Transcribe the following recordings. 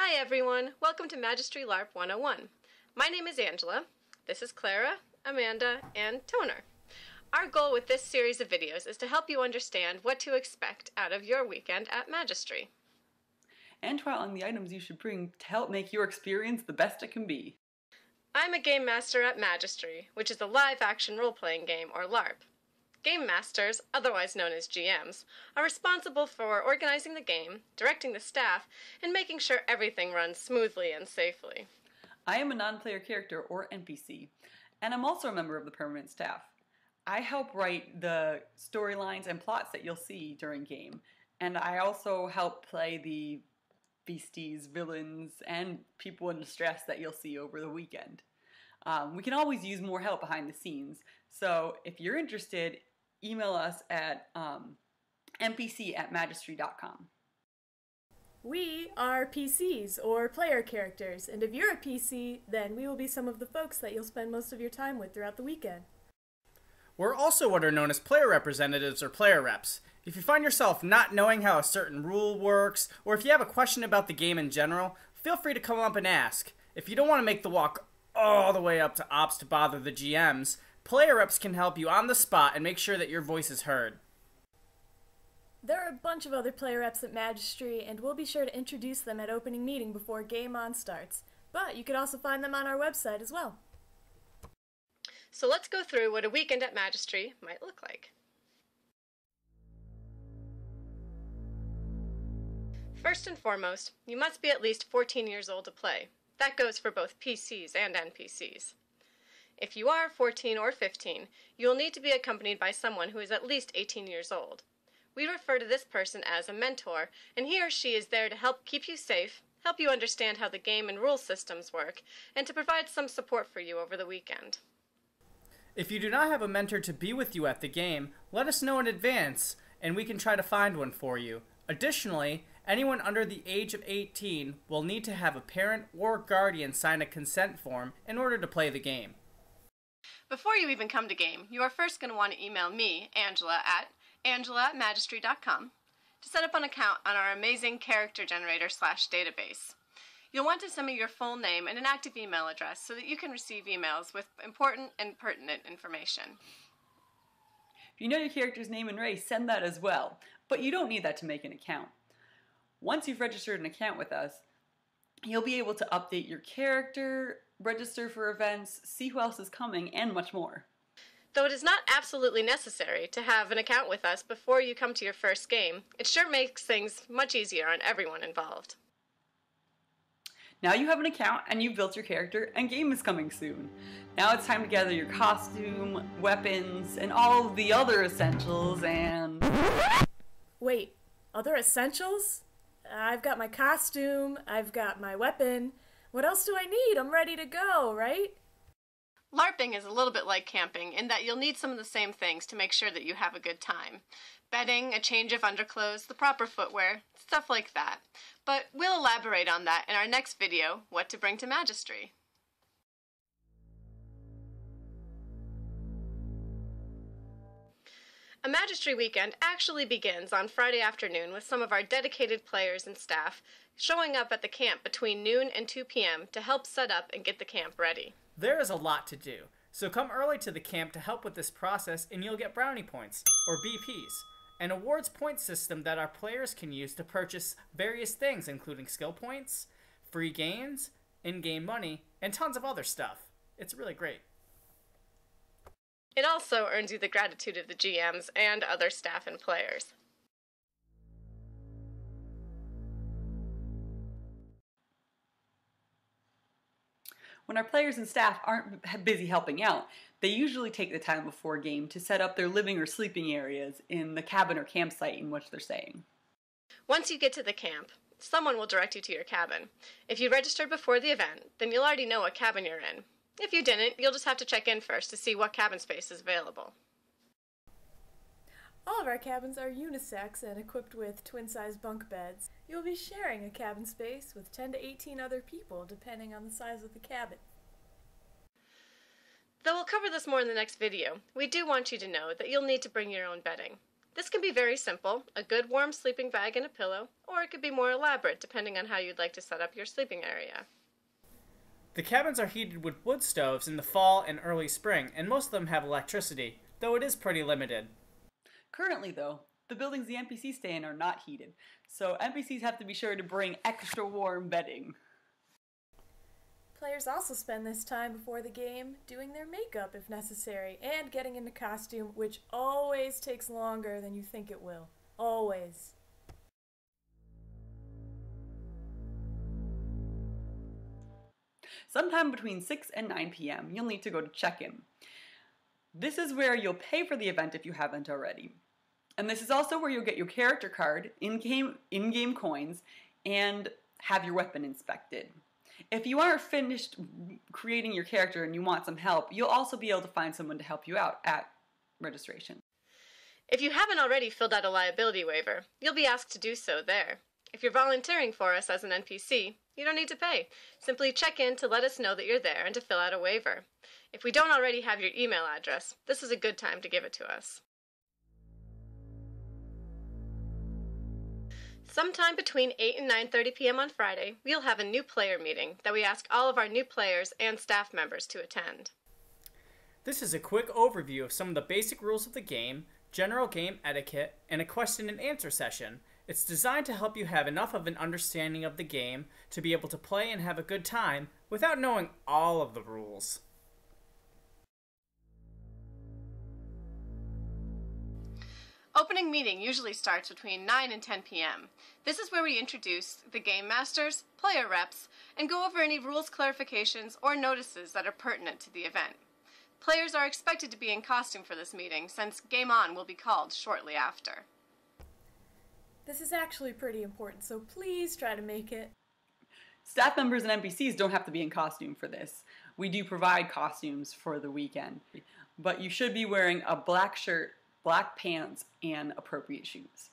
Hi everyone, welcome to Magestry LARP 101. My name is Angela, this is Clara, Amanda, and Toner. Our goal with this series of videos is to help you understand what to expect out of your weekend at Magestry. And to outline the items you should bring to help make your experience the best it can be. I'm a Game Master at Magestry, which is a live-action role-playing game, or LARP. Game Masters, otherwise known as GMs, are responsible for organizing the game, directing the staff, and making sure everything runs smoothly and safely. I am a non-player character, or NPC, and I'm also a member of the permanent staff. I help write the storylines and plots that you'll see during game, and I also help play the beasties, villains, and people in distress that you'll see over the weekend. We can always use more help behind the scenes, so if you're interested, email us at npc@magestry.com. We are PCs, or player characters, and if you're a PC, then we will be some of the folks that you'll spend most of your time with throughout the weekend. We're also what are known as player representatives or player reps. If you find yourself not knowing how a certain rule works, or if you have a question about the game in general, feel free to come up and ask. If you don't want to make the walk all the way up to Ops to bother the GMs, player reps can help you on the spot and make sure that your voice is heard. There are a bunch of other player reps at Magestry, and we'll be sure to introduce them at opening meeting before Game On starts. But you can also find them on our website as well. So let's go through what a weekend at Magestry might look like. First and foremost, you must be at least 14 years old to play. That goes for both PCs and NPCs. If you are 14 or 15, you will need to be accompanied by someone who is at least 18 years old. We refer to this person as a mentor, and he or she is there to help keep you safe, help you understand how the game and rule systems work, and to provide some support for you over the weekend. If you do not have a mentor to be with you at the game, let us know in advance, and we can try to find one for you. Additionally, anyone under the age of 18 will need to have a parent or guardian sign a consent form in order to play the game. Before you even come to game, you are first going to want to email me, Angela, at angela@magestry.com to set up an account on our amazing character generator /database. You'll want to send me your full name and an active email address so that you can receive emails with important and pertinent information. If you know your character's name and race, send that as well, but you don't need that to make an account. Once you've registered an account with us, you'll be able to update your character, register for events, see who else is coming, and much more. Though it is not absolutely necessary to have an account with us before you come to your first game, it sure makes things much easier on everyone involved. Now you have an account and you've built your character, and game is coming soon. Now it's time to gather your costume, weapons, and all of the other essentials and... Wait, other essentials? I've got my costume, I've got my weapon. What else do I need? I'm ready to go, right? LARPing is a little bit like camping in that you'll need some of the same things to make sure that you have a good time. Bedding, a change of underclothes, the proper footwear, stuff like that. But we'll elaborate on that in our next video, What to Bring to Magestry. A Magestry weekend actually begins on Friday afternoon with some of our dedicated players and staff showing up at the camp between noon and 2 p.m. to help set up and get the camp ready. There is a lot to do, so come early to the camp to help with this process and you'll get brownie points, or BPs, an awards point system that our players can use to purchase various things including skill points, free games, in-game money, and tons of other stuff. It's really great. It also earns you the gratitude of the GMs and other staff and players. When our players and staff aren't busy helping out, they usually take the time before game to set up their living or sleeping areas in the cabin or campsite in which they're staying. Once you get to the camp, someone will direct you to your cabin. If you registered before the event, then you'll already know what cabin you're in. If you didn't, you'll just have to check in first to see what cabin space is available. All of our cabins are unisex and equipped with twin-size bunk beds. You'll be sharing a cabin space with 10 to 18 other people, depending on the size of the cabin. Though we'll cover this more in the next video, we do want you to know that you'll need to bring your own bedding. This can be very simple, a good warm sleeping bag and a pillow, or it could be more elaborate depending on how you'd like to set up your sleeping area. The cabins are heated with wood stoves in the fall and early spring, and most of them have electricity, though it is pretty limited. Currently, though, the buildings the NPCs stay in are not heated, so NPCs have to be sure to bring extra warm bedding. Players also spend this time before the game doing their makeup if necessary, and getting into costume, which always takes longer than you think it will. Always. Sometime between 6 and 9 p.m., you'll need to go to Checkin. This is where you'll pay for the event if you haven't already. And this is also where you'll get your character card, in-game coins, and have your weapon inspected. If you aren't finished creating your character and you want some help, you'll also be able to find someone to help you out at registration. If you haven't already filled out a liability waiver, you'll be asked to do so there. If you're volunteering for us as an NPC, you don't need to pay. Simply check in to let us know that you're there and to fill out a waiver. If we don't already have your email address, this is a good time to give it to us. Sometime between 8 and 9:30 p.m. on Friday, we'll have a new player meeting that we ask all of our new players and staff members to attend. This is a quick overview of some of the basic rules of the game, general game etiquette, and a question and answer session. It's designed to help you have enough of an understanding of the game to be able to play and have a good time without knowing all of the rules. Opening meeting usually starts between 9 and 10 p.m. This is where we introduce the game masters, player reps, and go over any rules clarifications or notices that are pertinent to the event. Players are expected to be in costume for this meeting since Game On will be called shortly after. This is actually pretty important, so please try to make it. Staff members and NPCs don't have to be in costume for this. We do provide costumes for the weekend, but you should be wearing a black shirt, black pants, and appropriate shoes.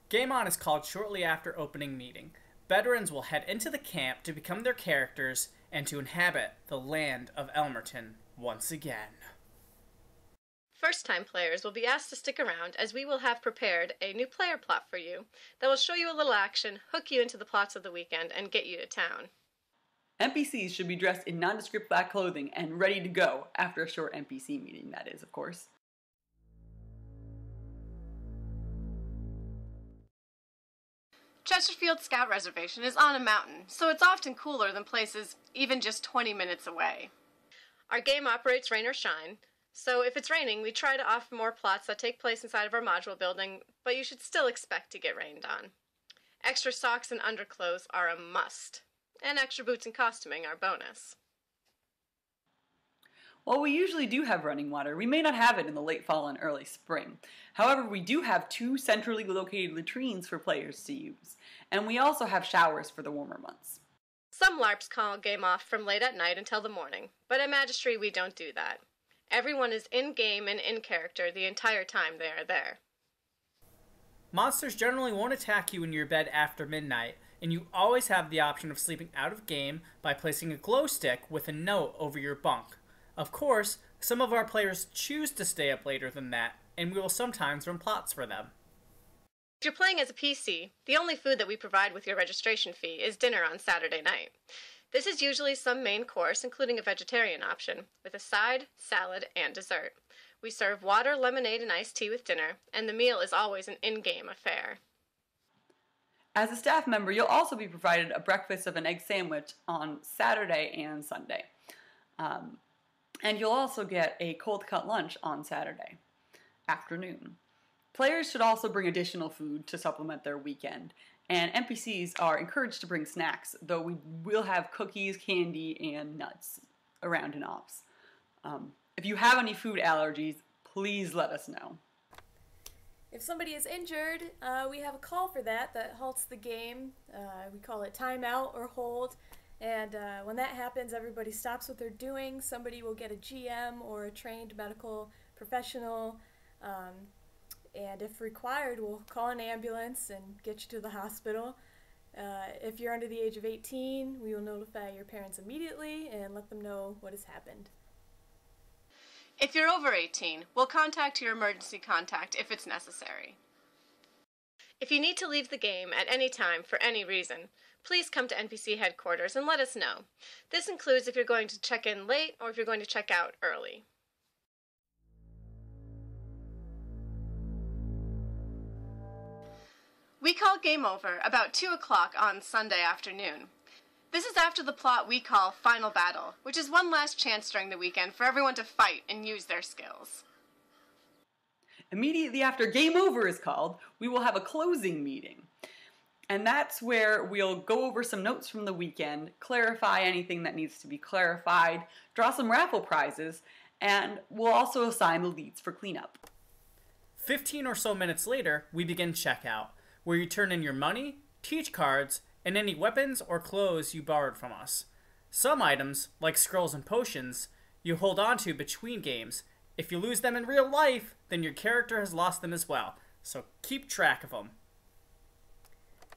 Game On is called shortly after opening meeting. Veterans will head into the camp to become their characters and to inhabit the land of Elmerton once again. First-time players will be asked to stick around as we will have prepared a new player plot for you that will show you a little action, hook you into the plots of the weekend, and get you to town. NPCs should be dressed in nondescript black clothing and ready to go after a short NPC meeting, that is, of course. Chesterfield Scout Reservation is on a mountain, so it's often cooler than places even just 20 minutes away. Our game operates rain or shine, so if it's raining, we try to offer more plots that take place inside of our module building, but you should still expect to get rained on. Extra socks and underclothes are a must, and extra boots and costuming are bonus. While we usually do have running water, we may not have it in the late fall and early spring. However, we do have 2 centrally located latrines for players to use, and we also have showers for the warmer months. Some LARPs call game off from late at night until the morning, but at Magestry we don't do that. Everyone is in-game and in character the entire time they are there. Monsters generally won't attack you in your bed after midnight, and you always have the option of sleeping out of game by placing a glow stick with a note over your bunk. Of course, some of our players choose to stay up later than that, and we will sometimes run plots for them. If you're playing as a PC, the only food that we provide with your registration fee is dinner on Saturday night. This is usually some main course, including a vegetarian option, with a side, salad, and dessert. We serve water, lemonade, and iced tea with dinner, and the meal is always an in-game affair. As a staff member, you'll also be provided a breakfast of an egg sandwich on Saturday and Sunday. And you'll also get a cold cut lunch on Saturday afternoon. Players should also bring additional food to supplement their weekend, and NPCs are encouraged to bring snacks, though we will have cookies, candy, and nuts around in ops. If you have any food allergies, please let us know. If somebody is injured, we have a call for that halts the game. We call it timeout or hold. And when that happens, everybody stops what they're doing. Somebody will get a GM or a trained medical professional. And if required, we'll call an ambulance and get you to the hospital. If you're under the age of 18, we will notify your parents immediately and let them know what has happened. If you're over 18, we'll contact your emergency contact if it's necessary. If you need to leave the game at any time for any reason, please come to NPC headquarters and let us know. This includes if you're going to check in late or if you're going to check out early. We call game over about 2 o'clock on Sunday afternoon. This is after the plot we call Final Battle, which is one last chance during the weekend for everyone to fight and use their skills. Immediately after game over is called, we will have a closing meeting. And that's where we'll go over some notes from the weekend, clarify anything that needs to be clarified, draw some raffle prizes, and we'll also assign the leads for cleanup. 15 or so minutes later, we begin checkout, where you turn in your money, teach cards, and any weapons or clothes you borrowed from us. Some items, like scrolls and potions, you hold on to between games. If you lose them in real life, then your character has lost them as well, so keep track of them.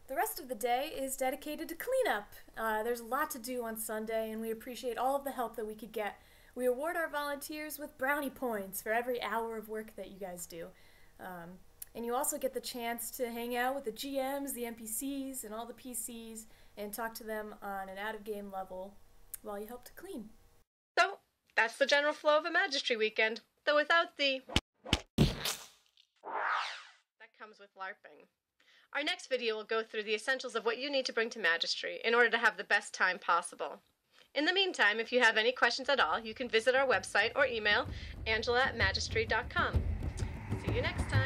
The rest of the day is dedicated to cleanup. There's a lot to do on Sunday, and we appreciate all of the help that we could get. We award our volunteers with brownie points for every hour of work that you guys do. And you also get the chance to hang out with the GMs, the NPCs, and all the PCs, and talk to them on an out-of-game level while you help to clean. So, that's the general flow of a Magestry weekend, though without the that comes with LARPing. Our next video will go through the essentials of what you need to bring to Magestry in order to have the best time possible. In the meantime, if you have any questions at all, you can visit our website or email angela@magestry.com. See you next time.